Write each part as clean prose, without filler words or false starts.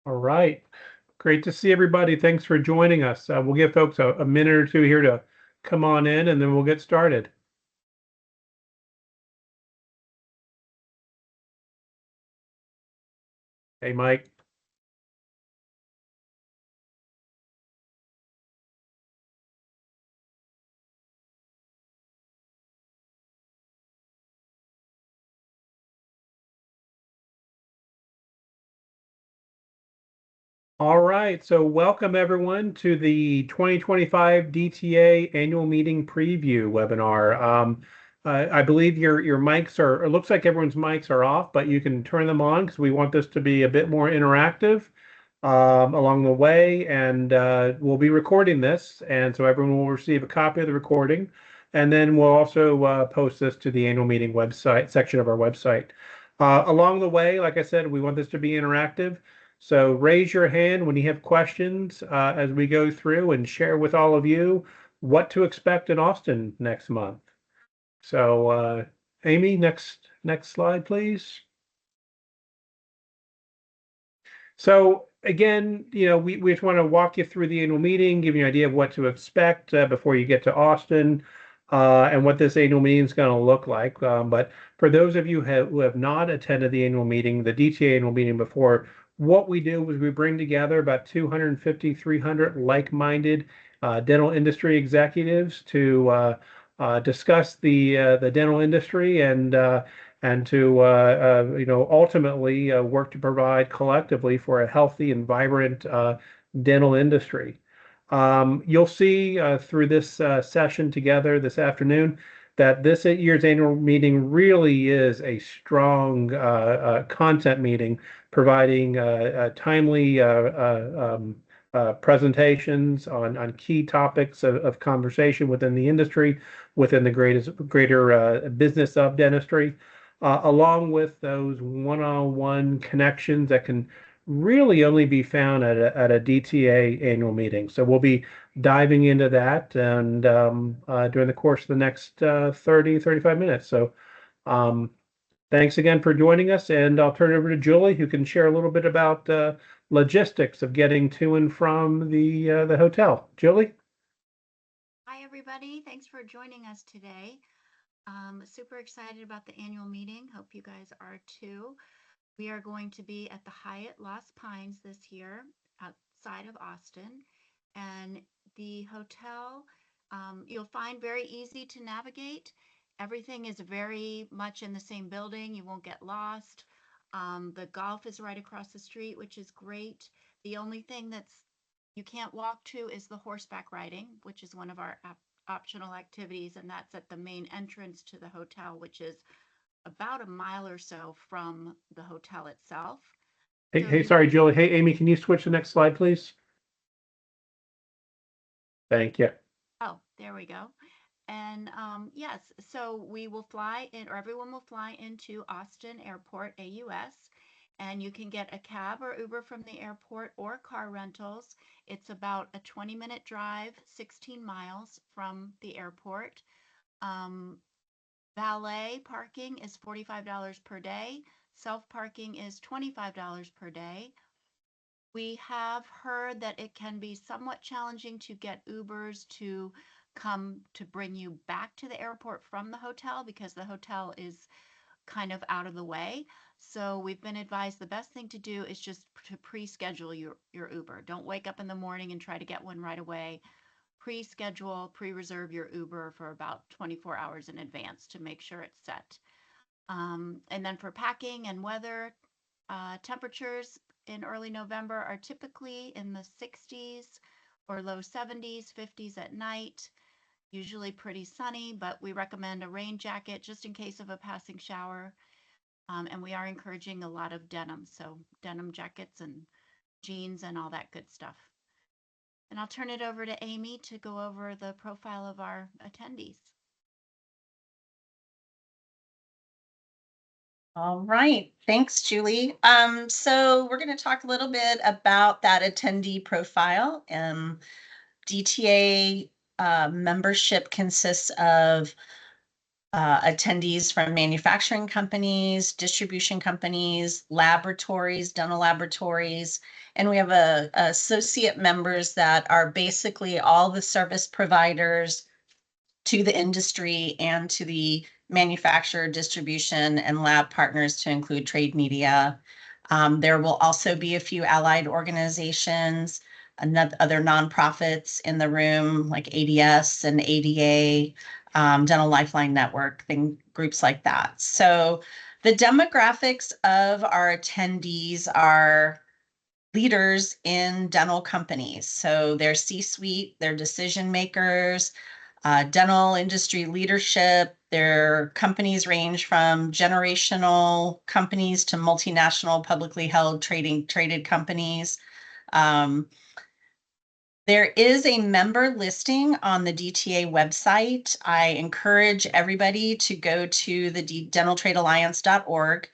All right. Great to see everybody. Thanks for joining us. We'll give folks a minute or two here to come on in, and then we'll get started. Hey, Mike. All right. So welcome everyone to the 2025 DTA annual meeting preview webinar. I believe your mics are, it looks like everyone's mics are off, but you can turn them on because we want this to be a bit more interactive along the way. And we'll be recording this. And so everyone will receive a copy of the recording. And then we'll also post this to the annual meeting website section of our website. Along the way, like I said, we want this to be interactive. So raise your hand when you have questions as we go through and share with all of you what to expect in Austin next month. So Amy, next slide, please. So again, we just want to walk you through the annual meeting, give you an idea of what to expect before you get to Austin and what this annual meeting is going to look like. But for those of you who have not attended the annual meeting, the DTA annual meeting before, what we do is we bring together about 250, 300 like-minded dental industry executives to discuss the dental industry and to ultimately work to provide collectively for a healthy and vibrant dental industry. You'll see through this session together this afternoon that this year's annual meeting really is a strong content meeting, providing timely presentations on key topics of conversation within the industry, within the greater business of dentistry, along with those one-on-one connections that can really only be found at a DTA annual meeting. So we'll be diving into that and during the course of the next 30, 35 minutes. So thanks again for joining us, and I'll turn it over to Julie, who can share a little bit about logistics of getting to and from the hotel. Julie? Hi, everybody. Thanks for joining us today. Super excited about the annual meeting. Hope you guys are too. We are going to be at the Hyatt Lost Pines this year, outside of Austin. And the hotel, you'll find very easy to navigate. Everything is very much in the same building. You won't get lost. The golf is right across the street, which is great. The only thing that's you can't walk to is the horseback riding, which is one of our optional activities, and that's at the main entrance to the hotel, which is about a mile or so from the hotel itself. Hey, sorry, Julie. Hey, Amy, can you switch to the next slide, please? Thank you. Oh, there we go. And yes, so we will fly in, or everyone will fly into Austin Airport, AUS, and you can get a cab or Uber from the airport or car rentals. It's about a 20-minute drive, 16 miles from the airport. Valet parking is $45 per day. Self-parking is $25 per day. We have heard that it can be somewhat challenging to get Ubers to come to bring you back to the airport from the hotel because the hotel is kind of out of the way. So we've been advised the best thing to do is just to pre-schedule your Uber. Don't wake up in the morning and try to get one right away. Pre-schedule, pre-reserve your Uber for about 24 hours in advance to make sure it's set. And then for packing and weather, temperatures in early November are typically in the 60s or low 70s, 50s at night. Usually pretty sunny, but we recommend a rain jacket just in case of a passing shower. And we are encouraging a lot of denim, so denim jackets and jeans and all that good stuff. And I'll turn it over to Amy to go over the profile of our attendees. All right, thanks, Julie. So we're going to talk a little bit about that attendee profile. DTA membership consists of attendees from manufacturing companies, distribution companies, laboratories, dental laboratories, and we have associate members that are basically all the service providers to the industry and to the manufacturer, distribution, and lab partners to include trade media. There will also be a few allied organizations, other nonprofits in the room like ADS and ADA, Dental Lifeline Network, groups like that. So the demographics of our attendees are leaders in dental companies. So they're C-suite, they're decision makers, dental industry leadership. Their companies range from generational companies to multinational publicly held traded companies. There is a member listing on the DTA website. I encourage everybody to go to the dentaltradealliance.org,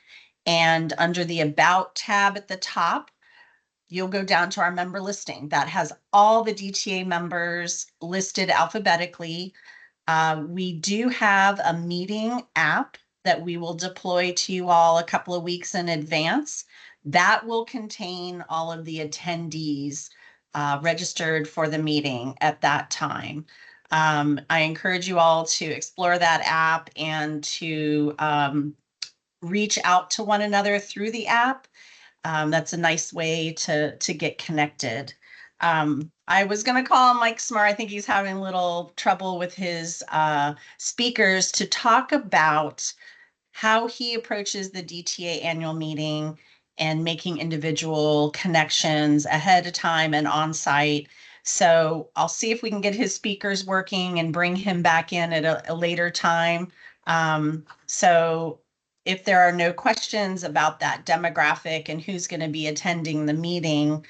and under the About tab at the top, you'll go down to our member listing that has all the DTA members listed alphabetically. We do have a meeting app that we will deploy to you all a couple of weeks in advance. That will contain all of the attendees registered for the meeting at that time. I encourage you all to explore that app and to reach out to one another through the app. That's a nice way to get connected. I was going to call Mike Smart. I think he's having a little trouble with his speakers to talk about how he approaches the DTA annual meeting and making individual connections ahead of time and on site. So I'll see if we can get his speakers working and bring him back in at a later time. So if there are no questions about that demographic and who's going to be attending the meeting,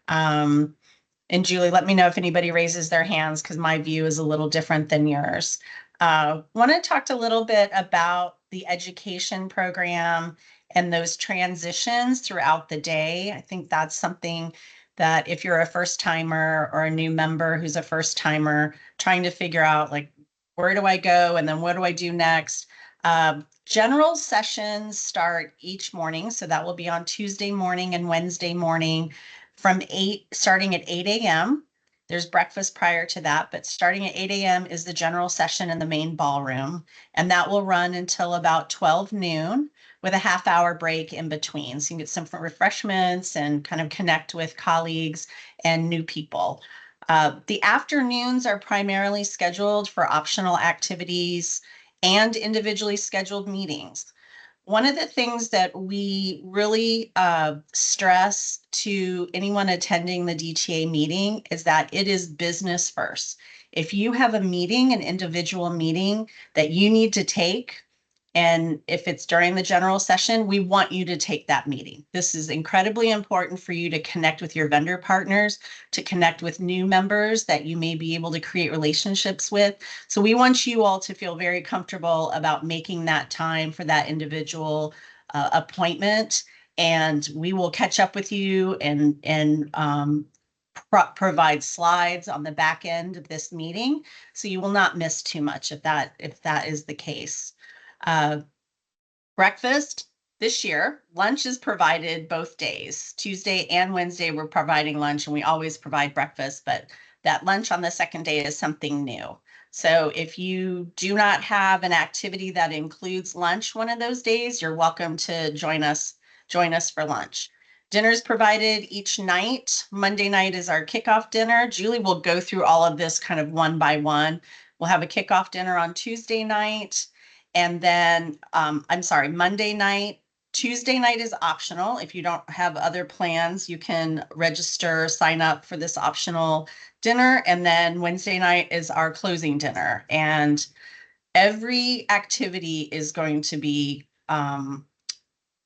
and Julie, let me know if anybody raises their hands because my view is a little different than yours. Want to talk a little bit about the education program and those transitions throughout the day. I think that's something that if you're a first timer or a new member who's a first timer trying to figure out like, where do I go? And then what do I do next? General sessions start each morning. So that will be on Tuesday morning and Wednesday morning starting at 8 a.m. There's breakfast prior to that, but starting at 8 a.m. is the general session in the main ballroom. And that will run until about 12 noon with a half-hour break in between. So you can get some refreshments and kind of connect with colleagues and new people. The afternoons are primarily scheduled for optional activities and individually scheduled meetings. One of the things that we really stress to anyone attending the DTA meeting is that it is business first. If you have a meeting, an individual meeting that you need to take, and if it's during the general session, we want you to take that meeting. This is incredibly important for you to connect with your vendor partners, to connect with new members that you may be able to create relationships with. So we want you all to feel very comfortable about making that time for that individual appointment. And we will catch up with you and provide slides on the back end of this meeting. So you will not miss too much if that is the case. Breakfast this year, lunch is provided both days. Tuesday and Wednesday, we're providing lunch, and we always provide breakfast, but that lunch on the second day is something new. So if you do not have an activity that includes lunch one of those days, you're welcome to join us for lunch. Dinner is provided each night. Monday night is our kickoff dinner. Julie will go through all of this kind of one by one. We'll have a kickoff dinner on Tuesday night. And then, Monday night. Tuesday night is optional. If you don't have other plans, you can register, sign up for this optional dinner. And then Wednesday night is our closing dinner. And every activity is going to be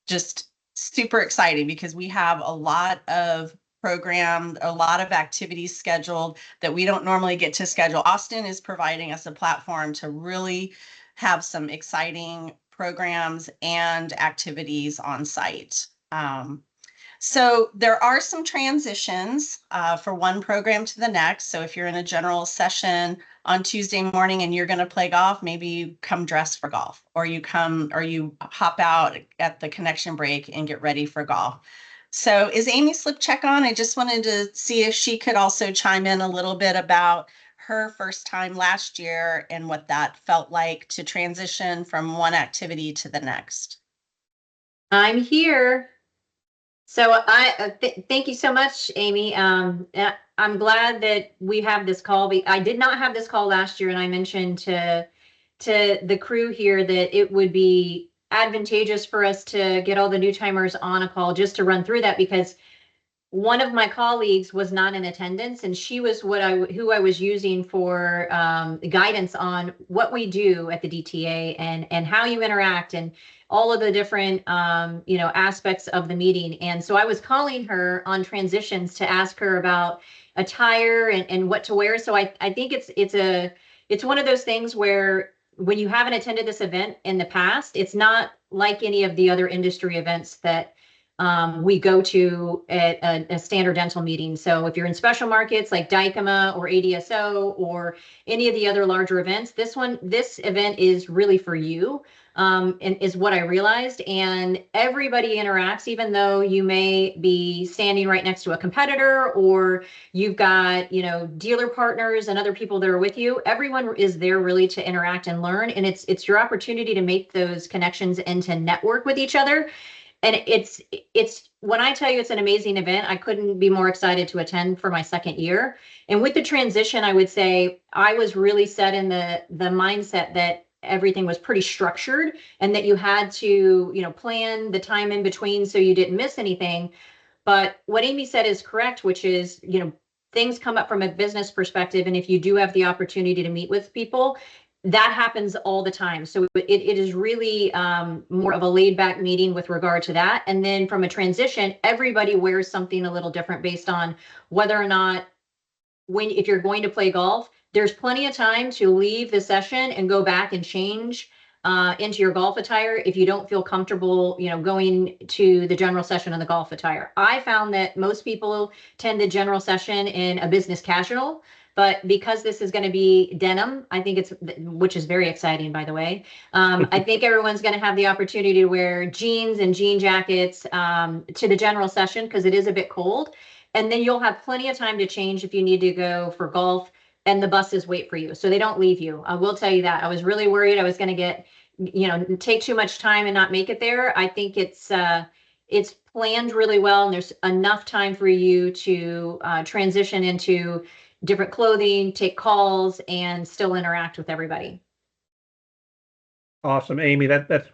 just super exciting because we have a lot of programs, a lot of activities scheduled that we don't normally get to schedule. Austin is providing us a platform to really have some exciting programs and activities on site. So there are some transitions for one program to the next. So if you're in a general session, on Tuesday morning and you're going to play golf, maybe you come dressed for golf, or you hop out at the connection break and get ready for golf. So is Amy Slipcheck on? I just wanted to see if she could also chime in a little bit about her first time last year and what that felt like to transition from one activity to the next. I'm here. So thank you so much, Amy. I'm glad that we have this call. I did not have this call last year, and I mentioned to the crew here that it would be advantageous for us to get all the new timers on a call just to run through that, because one of my colleagues was not in attendance, and she was who I was using for guidance on what we do at the DTA and how you interact and all of the different aspects of the meeting. And so I was calling her on transitions to ask her about attire and what to wear. So I think it's one of those things where when you haven't attended this event in the past, it's not like any of the other industry events that we go to at a standard dental meeting. So if you're in special markets like Dykema or ADSO or any of the other larger events, this event is really for you, and is what I realized. And everybody interacts, even though you may be standing right next to a competitor or you've got, dealer partners and other people that are with you. Everyone is there really to interact and learn. And it's your opportunity to make those connections and to network with each other. And it's when I tell you it's an amazing event, I couldn't be more excited to attend for my second year. And with the transition, I would say I was really set in the mindset that everything was pretty structured and that you had to, plan the time in between so you didn't miss anything. But what Amy said is correct, which is, things come up from a business perspective. And if you do have the opportunity to meet with people, that happens all the time. So it is really more of a laid back meeting with regard to that. And then from a transition, everybody wears something a little different based on whether or not if you're going to play golf, there's plenty of time to leave the session and go back and change into your golf attire if you don't feel comfortable, going to the general session in the golf attire. I found that most people tend the general session in a business casual. But because this is going to be denim, I think which is very exciting, by the way. I think everyone's going to have the opportunity to wear jeans and jean jackets to the general session because it is a bit cold. And then you'll have plenty of time to change if you need to go for golf, and the buses wait for you. So they don't leave you. I will tell you that. I was really worried I was going to take too much time and not make it there. I think it's planned really well, and there's enough time for you to transition into different clothing, take calls, and still interact with everybody. Awesome, Amy. That's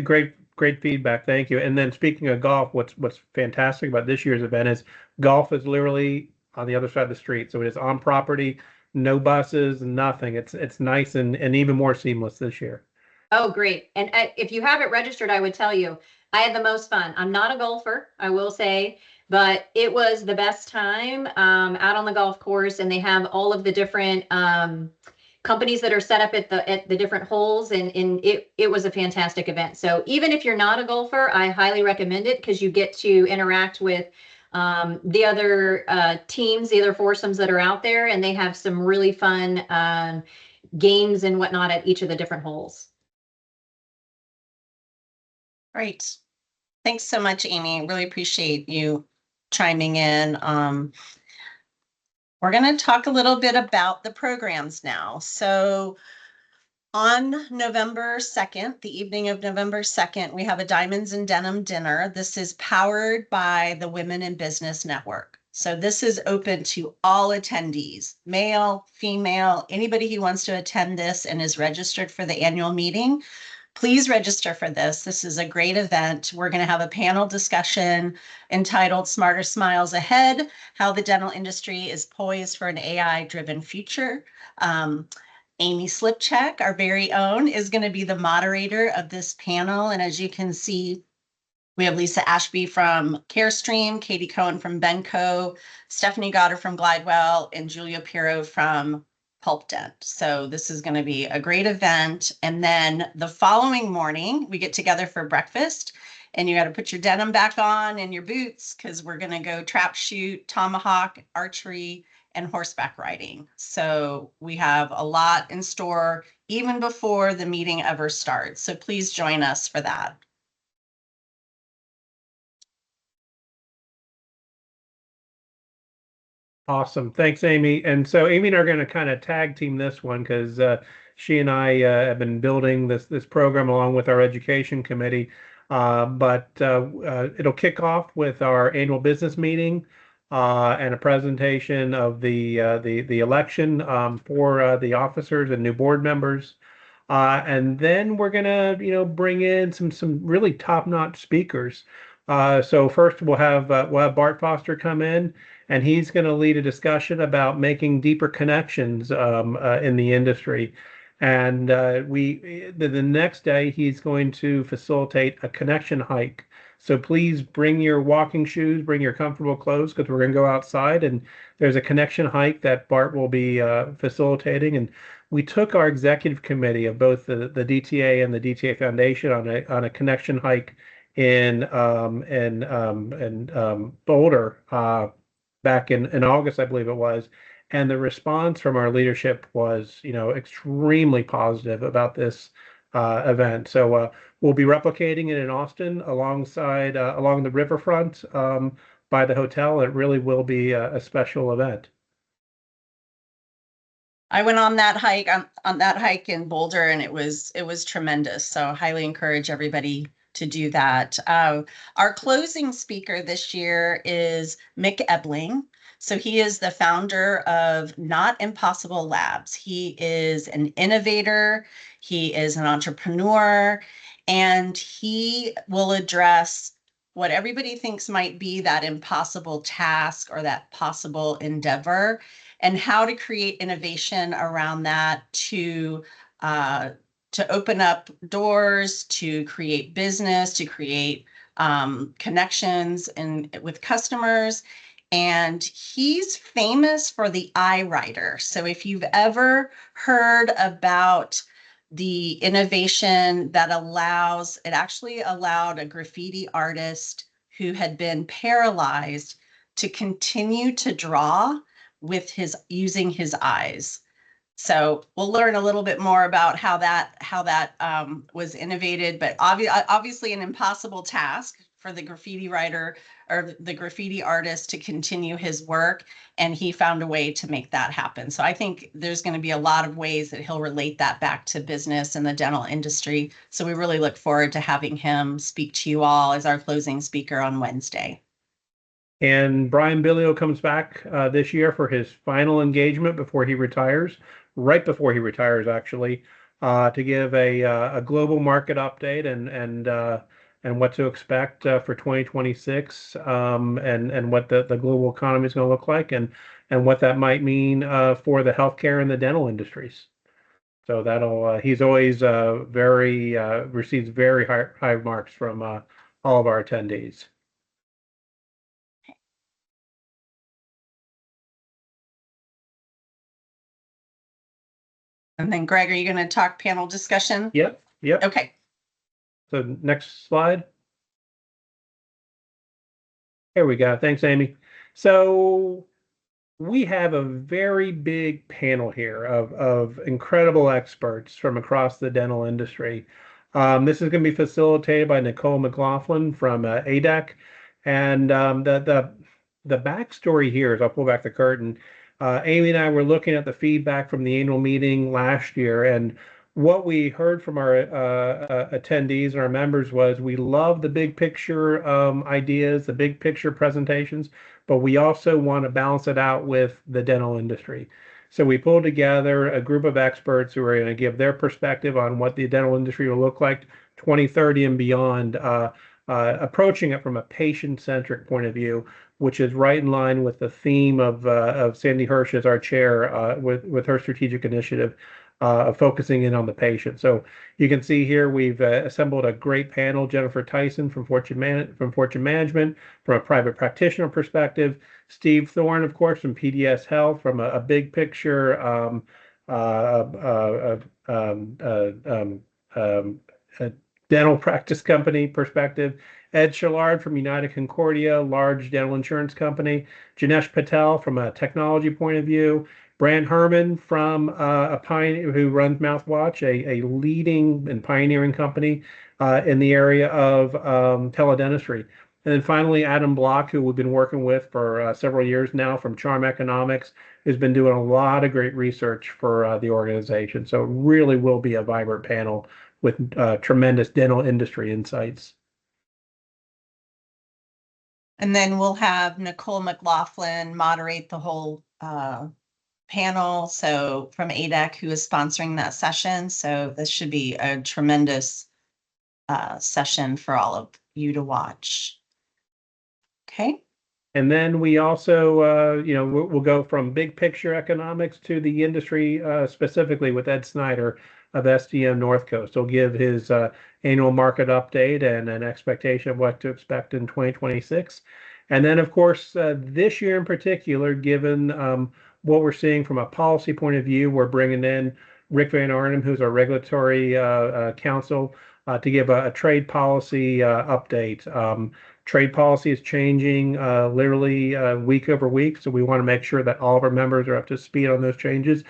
great feedback. Thank you. And then speaking of golf, what's fantastic about this year's event is golf is literally on the other side of the street. So it is on property, no buses, nothing. It's nice and even more seamless this year. Oh, great. And if you have it registered, I would tell you, I had the most fun. I'm not a golfer, I will say, but it was the best time out on the golf course. And they have all of the different companies that are set up at the different holes. And it was a fantastic event. So even if you're not a golfer, I highly recommend it because you get to interact with the other teams, the other foursomes that are out there. And they have some really fun games and whatnot at each of the different holes. Great. Thanks so much, Amy. Really appreciate you chiming in. We're going to talk a little bit about the programs now. So on November 2nd, the evening of November 2nd, we have a Diamonds and Denim dinner. This is powered by the Women in Business Network. So this is open to all attendees, male, female, anybody who wants to attend this and is registered for the annual meeting. Please register for this. This is a great event. We're going to have a panel discussion entitled Smarter Smiles Ahead, How the Dental Industry is Poised for an AI-Driven Future. Amy Slipcheck, our very own, is going to be the moderator of this panel. And as you can see, we have Lisa Ashby from Carestream, Katie Cohen from Benco, Stephanie Goddard from Glidewell, and Julia Pirro from Pulp Dent. So this is going to be a great event. And then the following morning, we get together for breakfast, and you got to put your denim back on and your boots because we're going to go trap shoot, tomahawk, archery, and horseback riding. So we have a lot in store even before the meeting ever starts. So please join us for that. Awesome. Thanks, Amy. And so Amy and I are going to kind of tag team this one because she and I have been building this program along with our education committee. But it'll kick off with our annual business meeting and a presentation of the election for the officers and new board members. And then we're gonna, bring in some really top-notch speakers. So first we'll have Bart Foster come in, and he's going to lead a discussion about making deeper connections in the industry. And the next day he's going to facilitate a connection hike. So please bring your walking shoes, bring your comfortable clothes because we're going to go outside, and there's a connection hike that Bart will be facilitating. And we took our executive committee of both the DTA and the DTA Foundation on a connection hike in Boulder back in August, I believe it was. And the response from our leadership was, extremely positive about this event. So we'll be replicating it in Austin along the riverfront by the hotel. It really will be a special event. I went on that hike in Boulder, and it was tremendous. So I highly encourage everybody to do that. Our closing speaker this year is Mick Ebling. So he is the founder of Not Impossible Labs. He is an innovator, he is an entrepreneur, and he will address what everybody thinks might be that impossible task or that possible endeavor, and how to create innovation around that to open up doors, to create business, to create connections with customers. And he's famous for the iWriter. So if you've ever heard about the innovation that actually allowed a graffiti artist who had been paralyzed to continue to draw with using his eyes. So we'll learn a little bit more about how that was innovated, but obviously an impossible task for the graffiti writer or the graffiti artist to continue his work, and he found a way to make that happen. So I think there's going to be a lot of ways that he'll relate that back to business and the dental industry. So we really look forward to having him speak to you all as our closing speaker on Wednesday. And Brian Billio comes back this year for his final engagement before he retires, right before he retires, actually, to give a global market update and what to expect for 2026 and what the global economy is going to look like and what that might mean for the healthcare and the dental industries. So he's always receives very high marks from all of our attendees. And then Greg, are you going to talk panel discussion? Yep. Okay. So next slide. Here we go. Thanks, Amy. So we have a very big panel here of incredible experts from across the dental industry. This is going to be facilitated by Nicole McLaughlin from ADEC. And the backstory here is, I'll pull back the curtain. Amy and I were looking at the feedback from the annual meeting last year, and what we heard from our attendees and our members was we love the big picture ideas, the big picture presentations, but we also want to balance it out with the dental industry. So we pulled together a group of experts who are going to give their perspective on what the dental industry will look like 2030 and beyond, approaching it from a patient-centric point of view, which is right in line with the theme of Sandy Hirsch as our chair with her strategic initiative of focusing in on the patient. So you can see here we've assembled a great panel. Jennifer Tyson from Fortune Management, from a private practitioner perspective. Steve Thorne, of course, from PDS Health, from a big picture dental practice company perspective, Ed Shillard from United Concordia, large dental insurance company, Janesh Patel from a technology point of view, Brant Herman from a pioneer who runs Mouthwatch, a leading and pioneering company in the area of teledentistry. And then finally, Adam Block, who we've been working with for several years now from Charm Economics, who's been doing a lot of great research for the organization. So it really will be a vibrant panel with tremendous dental industry insights. And then we'll have Nicole McLaughlin moderate the whole panel. So from ADEC, who is sponsoring that session. So this should be a tremendous session for all of you to watch. Okay. And then we also, we'll go from big picture economics to the industry specifically with Ed Snyder of SDM North Coast. He'll give his annual market update and an expectation of what to expect in 2026. And then, of course, this year in particular, given what we're seeing from a policy point of view, we're bringing in Rick Van Arnhem, who's our regulatory counsel, to give a trade policy update. Trade policy is changing literally week over week, so we want to make sure that all of our members are up to speed on those changes.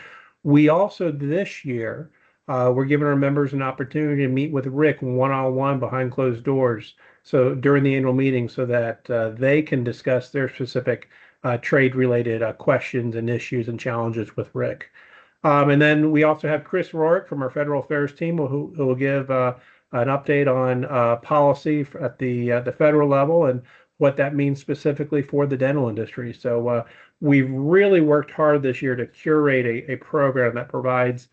We also this year we're giving our members an opportunity to meet with Rick one-on-one behind closed doors. So during the annual meeting, so that they can discuss their specific trade-related questions and issues and challenges with Rick. And then we also have Chris Rourke from our federal affairs team who will give an update on policy at the federal level and what that means specifically for the dental industry. So we've really worked hard this year to curate a program that provides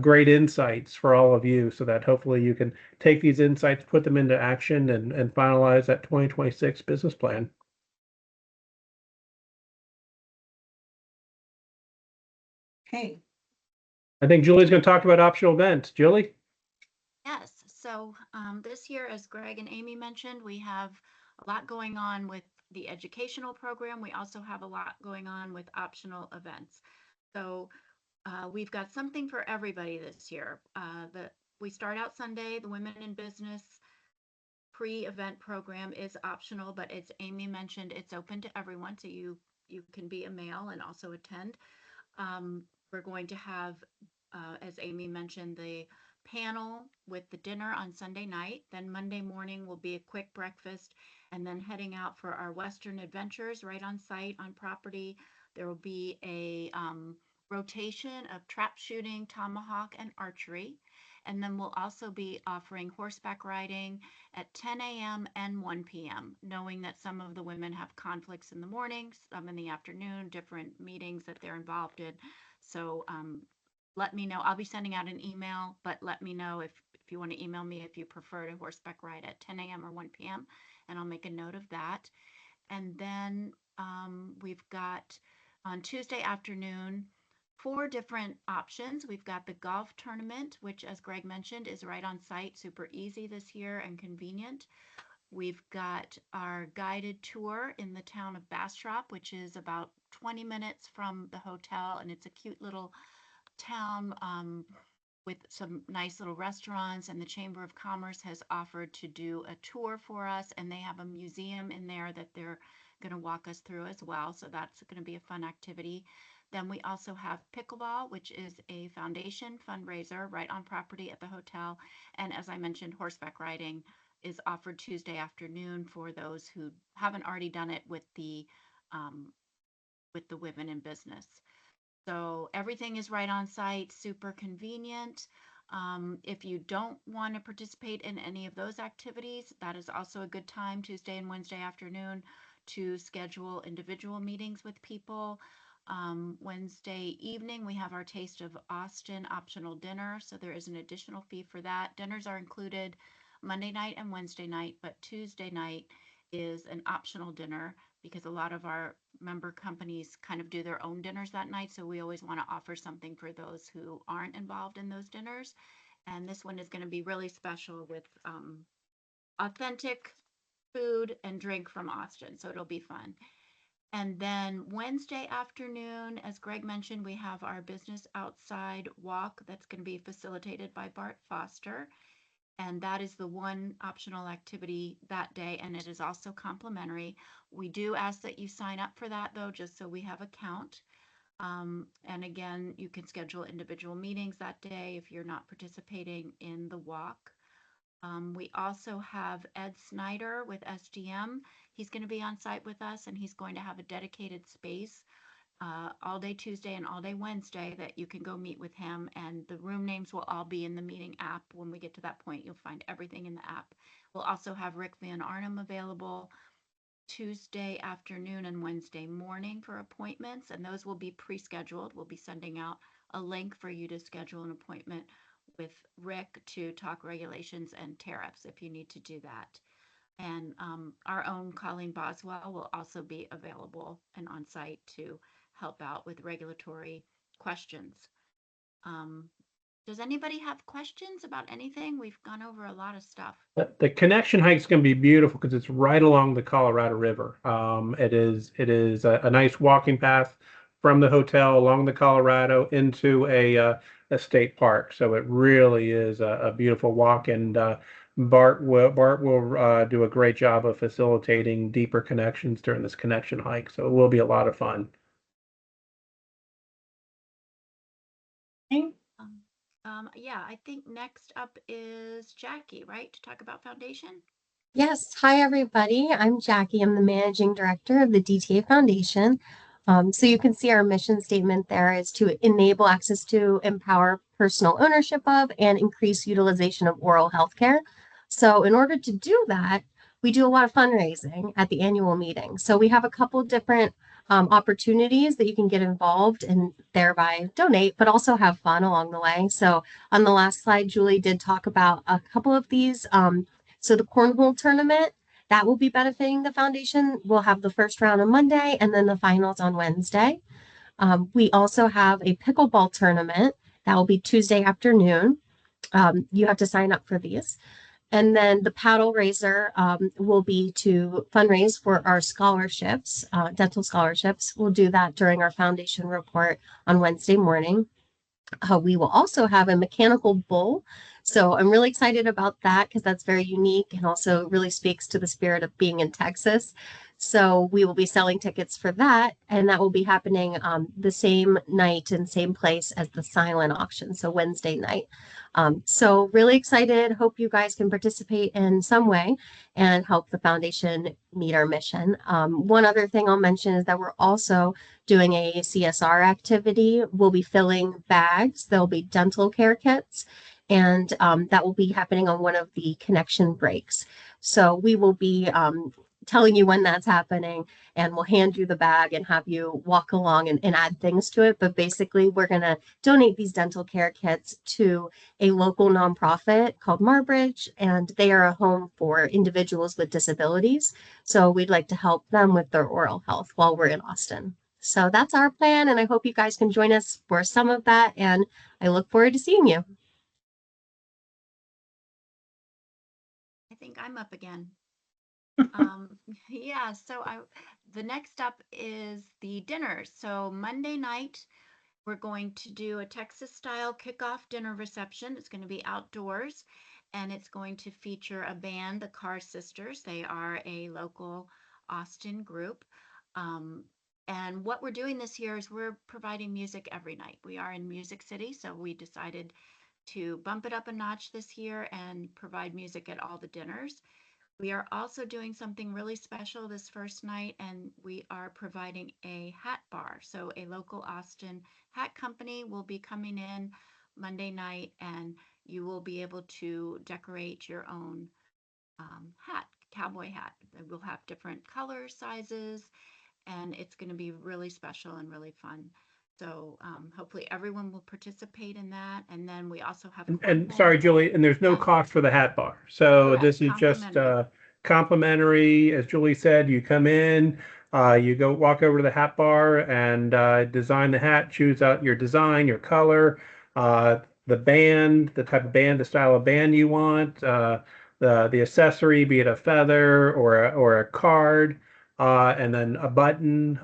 great insights for all of you so that hopefully you can take these insights, put them into action, and finalize that 2026 business plan. Okay. I think Julie's going to talk about optional events. Julie? Yes, so this year, as Greg and Amy mentioned, we have a lot going on with the educational program. We also have a lot going on with optional events. So we've got something for everybody this year. We start out Sunday, the Women in Business pre-event program is optional, but as Amy mentioned, it's open to everyone, so you can be a male and also attend. We're going to have, as Amy mentioned, the panel with the dinner on Sunday night. Then Monday morning will be a quick breakfast, and then heading out for our Western adventures right on site on property. There will be a rotation of trap shooting, tomahawk, and archery. And then we'll also be offering horseback riding at 10 a.m. and 1 p.m., knowing that some of the women have conflicts in the morning, some in the afternoon, different meetings that they're involved in. So let me know. I'll be sending out an email, but let me know if you want to email me if you prefer to horseback ride at 10 a.m. or 1 p.m., and I'll make a note of that. And then we've got on Tuesday afternoon 4 different options. We've got the golf tournament, which, as Greg mentioned, is right on site, super easy this year and convenient. We've got our guided tour in the town of Bastrop, which is about 20 minutes from the hotel, and it's a cute little town with some nice little restaurants, and the Chamber of Commerce has offered to do a tour for us, and they have a museum in there that they're going to walk us through as well. So that's going to be a fun activity. Then we also have pickleball, which is a foundation fundraiser right on property at the hotel. And as I mentioned, horseback riding is offered Tuesday afternoon for those who haven't already done it with the women in business. So everything is right on site, super convenient. If you don't want to participate in any of those activities, that is also a good time, Tuesday and Wednesday afternoon, to schedule individual meetings with people. Wednesday evening, we have our Taste of Austin optional dinner, so there is an additional fee for that. Dinners are included Monday night and Wednesday night, but Tuesday night is an optional dinner because a lot of our member companies kind of do their own dinners that night. So we always want to offer something for those who aren't involved in those dinners. And this one is going to be really special with authentic food and drink from Austin. So it'll be fun. And then Wednesday afternoon, as Greg mentioned, we have our business outside walk that's going to be facilitated by Bart Foster. And that is the one optional activity that day, and it is also complimentary. We do ask that you sign up for that though, just so we have a count. And again, you can schedule individual meetings that day if you're not participating in the walk. We also have Ed Snyder with SDM. He's going to be on site with us, and he's going to have a dedicated space all day Tuesday and all day Wednesday that you can go meet with him. And the room names will all be in the meeting app. When we get to that point, you'll find everything in the app. We'll also have Rick Van Arnhem available Tuesday afternoon and Wednesday morning for appointments, and those will be pre-scheduled. We'll be sending out a link for you to schedule an appointment with Rick to talk regulations and tariffs if you need to do that. And our own Colleen Boswell will also be available and on site to help out with regulatory questions. Does anybody have questions about anything? We've gone over a lot of stuff. The connection hike is going to be beautiful because it's right along the Colorado River. It is a nice walking path from the hotel along the Colorado into a state park. So it really is a beautiful walk, and Bart will do a great job of facilitating deeper connections during this connection hike. So it will be a lot of fun. Yeah, I think next up is Jackie, right, to talk about foundation? Yes. Hi, everybody. I'm Jackie. I'm the managing director of the DTA Foundation. So you can see our mission statement there is to enable access to, empower personal ownership of, and increase utilization of oral health care. So in order to do that, we do a lot of fundraising at the annual meeting. So we have a couple different opportunities that you can get involved and thereby donate, but also have fun along the way. So on the last slide, Julie did talk about a couple of these. So the cornhole tournament, that will be benefiting the foundation. We'll have the first round on Monday and then the finals on Wednesday. We also have a pickleball tournament that will be Tuesday afternoon. You have to sign up for these. And then the paddle raiser will be to fundraise for our scholarships, dental scholarships. We'll do that during our foundation report on Wednesday morning. We will also have a mechanical bull. So I'm really excited about that because that's very unique and also really speaks to the spirit of being in Texas. So we will be selling tickets for that, and that will be happening the same night and same place as the silent auction, so Wednesday night. So really excited. Hope you guys can participate in some way and help the foundation meet our mission. One other thing I'll mention is that we're also doing a CSR activity. We'll be filling bags. There'll be dental care kits, and that will be happening on one of the connection breaks. So we will be telling you when that's happening, and we'll hand you the bag and have you walk along and add things to it. But basically, we're going to donate these dental care kits to a local nonprofit called Marbridge, and they are a home for individuals with disabilities. So we'd like to help them with their oral health while we're in Austin. So that's our plan, and I hope you guys can join us for some of that, and I look forward to seeing you. I think I'm up again. Yeah, so the next up is the dinners. So Monday night, we're going to do a Texas style kickoff dinner reception. It's going to be outdoors, and it's going to feature a band, the Carr Sisters. They are a local Austin group. And what we're doing this year is we're providing music every night. We are in Music City, so we decided to bump it up a notch this year and provide music at all the dinners. We are also doing something really special this first night, and we are providing a hat bar. So a local Austin hat company will be coming in Monday night, and you will be able to decorate your own hat, cowboy hat. We'll have different colors, sizes, and it's going to be really special and really fun. So hopefully everyone will participate in that. And then we also have And sorry, Julie, and there's no Yeah. cost for the hat bar. So Correct. this is just Complimentary. complimentary. As Julie said, you come in, you go walk over to the hat bar and design the hat, choose out your design, your color, the band, the type of band, the style of band you want, the accessory, be it a feather or a card, and then a button.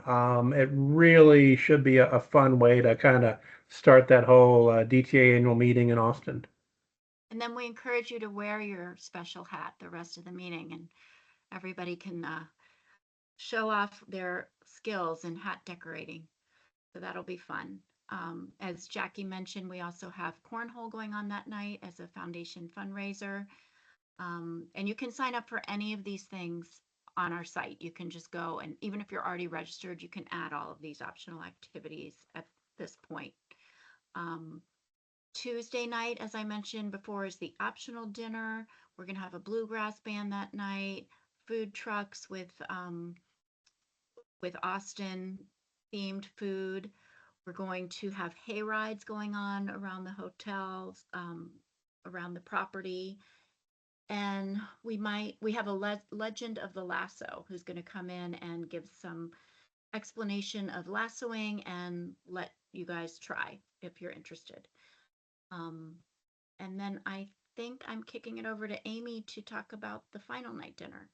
It really should be a fun way to kind of start that whole DTA annual meeting in Austin. And then we encourage you to wear your special hat the rest of the meeting, and everybody can show off their skills in hat decorating. So that'll be fun. As Jackie mentioned, we also have cornhole going on that night as a foundation fundraiser. And you can sign up for any of these things on our site. You can just go, and even if you're already registered, you can add all of these optional activities at this point. Tuesday night, as I mentioned before, is the optional dinner. We're going to have a bluegrass band that night, food trucks with Austin themed food. We're going to have hay rides going on around the hotels, around the property. And we have a legend of the lasso who's going to come in and give some explanation of lassoing and let you guys try if you're interested. And then I think I'm kicking it over to Amy to talk about the final night dinner.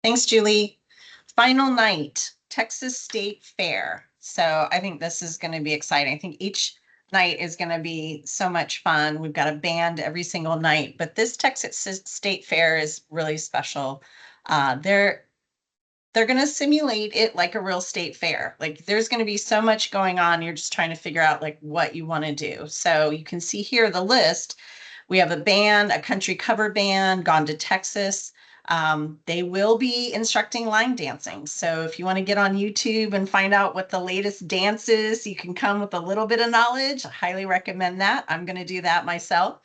Thanks, Julie. Final night, Texas State Fair. So I think this is going to be exciting. I think each night is going to be so much fun. We've got a band every single night, but this Texas State Fair is really special. They're going to simulate it like a real state fair. Like there's going to be so much going on. You're just trying to figure out like what you want to do. So you can see here the list. We have a band, a country cover band, gone to Texas. They will be instructing line dancing. So if you want to get on YouTube and find out what the latest dance is, you can come with a little bit of knowledge. I highly recommend that. I'm going to do that myself.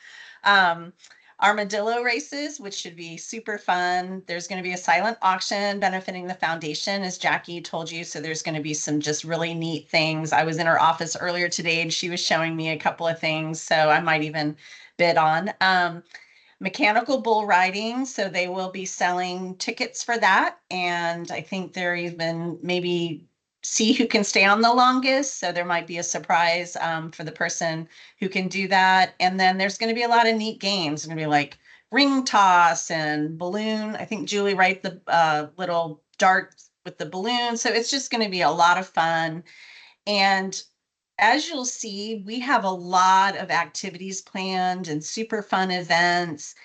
Armadillo races, which should be super fun. There's going to be a silent auction benefiting the foundation, as Jackie told you. So there's going to be some just really neat things. I was in her office earlier today and she was showing me a couple of things. So I might even bid on. Mechanical bull riding. So they will be selling tickets for that. And I think they're even maybe see who can stay on the longest. So there might be a surprise for the person who can do that. And then there's going to be a lot of neat games. It's going to be like ring toss and balloon. I think Julie write the little dart with the balloon. So it's just going to be a lot of fun. And as you'll see, we have a lot of activities planned and super fun events.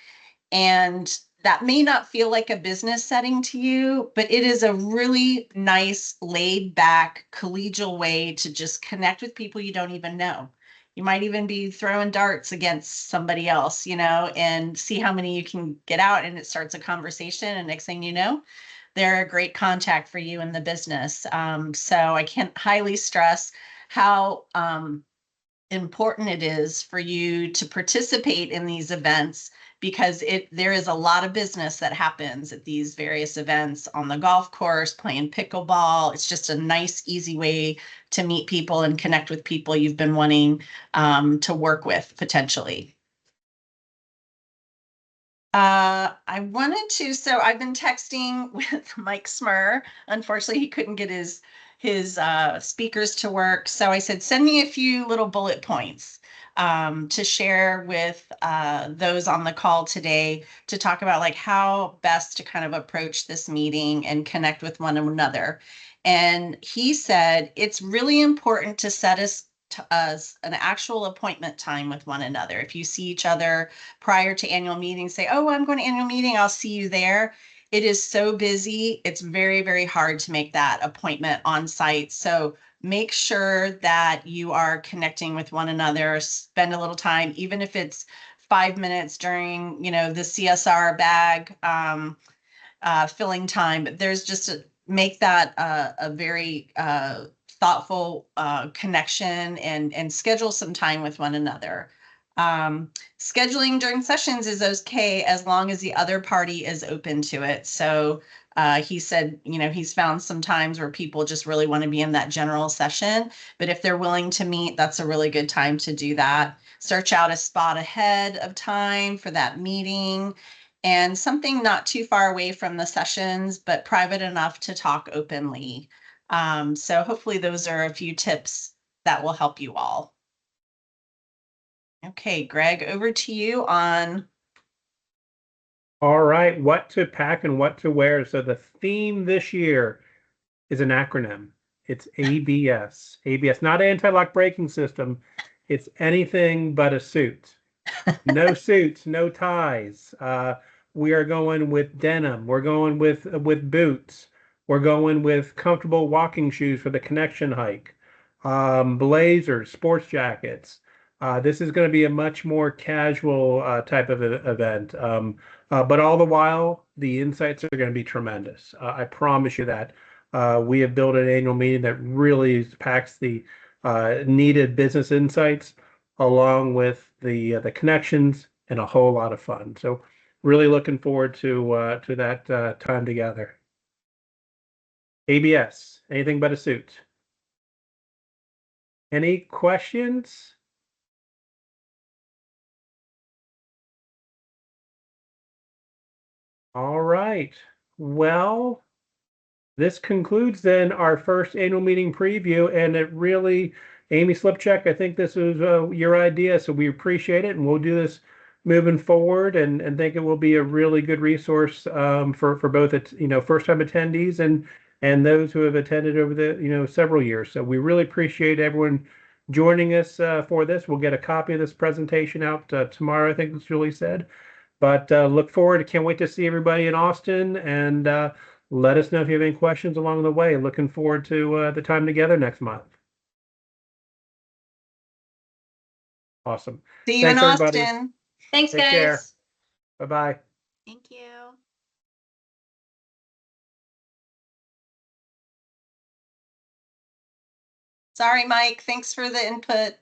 And that may not feel like a business setting to you, but it is a really nice, laid back, collegial way to just connect with people you don't even know. You might even be throwing darts against somebody else, and see how many you can get out, and it starts a conversation. And next thing you know, they're a great contact for you in the business. So I can't highly stress how important it is for you to participate in these events, because there is a lot of business that happens at these various events on the golf course, playing pickleball. It's just a nice, easy way to meet people and connect with people you've been wanting to work with potentially. So I've been texting with Mike Smur. Unfortunately, he couldn't get his speakers to work. So I said, send me a few little bullet points to share with those on the call today to talk about like how best to kind of approach this meeting and connect with one another. And he said, it's really important to set us an actual appointment time with one another. If you see each other prior to annual meetings, say, oh, I'm going to annual meeting, I'll see you there. It is so busy. It's very, very hard to make that appointment on site. So make sure that you are connecting with one another, spend a little time, even if it's 5 minutes during, the CSR bag filling time. But there's just make that a very thoughtful connection and schedule some time with one another. Scheduling during sessions is okay as long as the other party is open to it. So he said, he's found some times where people just really want to be in that general session, but if they're willing to meet, that's a really good time to do that. Search out a spot ahead of time for that meeting, and something not too far away from the sessions, but private enough to talk openly. So hopefully those are a few tips that will help you all. Okay, Greg, over to you on. All right, what to pack and what to wear. So the theme this year is an acronym. It's ABS. ABS, not anti-lock braking system. It's anything but a suit. No suits, no ties. We are going with denim. We're going with boots. We're going with comfortable walking shoes for the connection hike. Blazers, sports jackets. This is going to be a much more casual type of event. But all the while, the insights are going to be tremendous. I promise you that. We have built an annual meeting that really packs the needed business insights along with the connections and a whole lot of fun. So really looking forward to that time together. ABS, anything but a suit. Any questions? All right. Well, this concludes then our first annual meeting preview, and it really, Amy Slipcheck, I think this was your idea, so we appreciate it, and we'll do this moving forward, and think it will be a really good resource for both first-time attendees and those who have attended over the several years. So we really appreciate everyone joining us for this. We'll get a copy of this presentation out tomorrow, I think as Julie said. But look forward. Can't wait to see everybody in Austin, and let us know if you have any questions along the way. Looking forward to the time together next month. Awesome. See you Thanks, in everybody. Austin. Thanks, Take care. guys. Bye-bye. Thank you. Sorry, Mike. Thanks for the input.